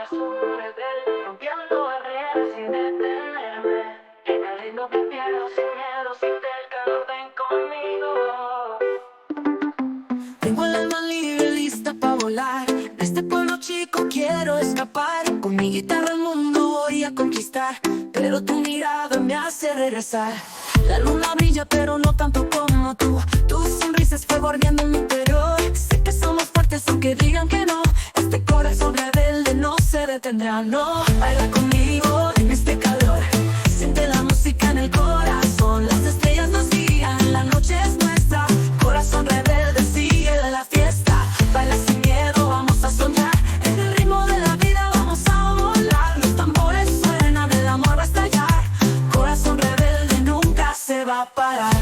corazón rebelde, rompiendo barreras sin detenerme. En el ritmo que pierdo sin miedo, sin calor, ven conmigo. Tengo el alma libre, lista para volar. De este pueblo chico quiero escapar. Con mi guitarra el mundo voy a conquistar. Pero tu mirada me hace regresar. La luna brilla pero no tanto como tú. Tu sonrisa es fuego ardiendo en mi interior. Sé que somos fuertes aunque digan que no. Este corazón rebelde no se detendrá, no. Baila conmigo en este calor. Siente la música en el corazón. Las estrellas nos guían, la noche es nuestra. Corazón rebelde, sigue la fiesta. Baila sin miedo, vamos a soñar. En el ritmo de la vida vamos a volar. Los tambores suenan, el amor va a estallar. Corazón rebelde nunca se va a parar.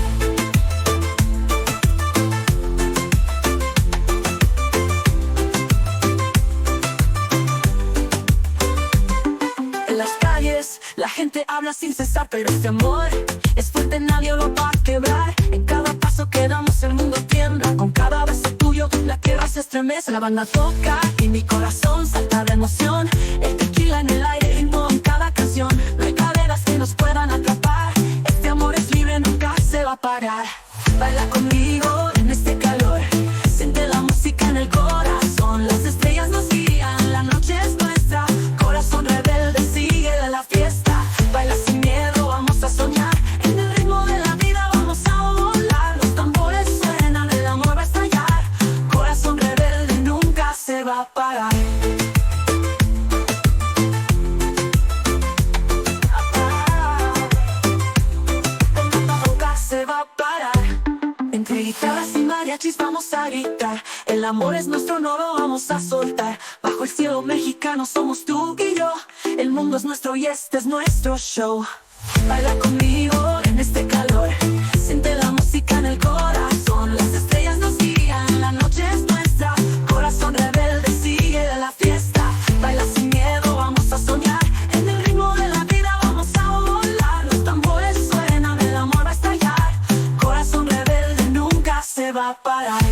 En las calles la gente habla sin cesar, pero este amor es fuerte, nadie lo va a quebrar. En cada paso que damos el mundo tiembla. Con cada beso tuyo la tierra se estremece. La banda toca y mi corazón salta de emoción. El tequila en el aire, ritmo en cada canción. No hay cadenas que nos puedan atrapar. Este amor es libre, nunca se va a parar. Baila conmigo en este calor. Siente la música en el corazón. Las estrellas nos guían, la noche es nuestra. Corazón rebelde, sigue la fiesta. Baila sin miedo, vamos a soñar. En el ritmo de la vida vamos a volar. Los tambores suenan, el amor va a estallar. Corazón rebelde nunca se va a parar. Nunca se va a parar. Entre guitarras y mariachis vamos a gritar. El amor es nuestro, no lo vamos a soltar. Bajo el cielo mexicano somos tú y yo. El mundo es nuestro y este es nuestro show. Baila conmigo en este calor. Siente la música en el corazón. Las estrellas nos guían, la noche es nuestra. Corazón rebelde, sigue la fiesta. Baila sin miedo, vamos a soñar. En el ritmo de la vida vamos a volar. Los tambores suenan, el amor va a estallar. Corazón rebelde nunca se va a parar.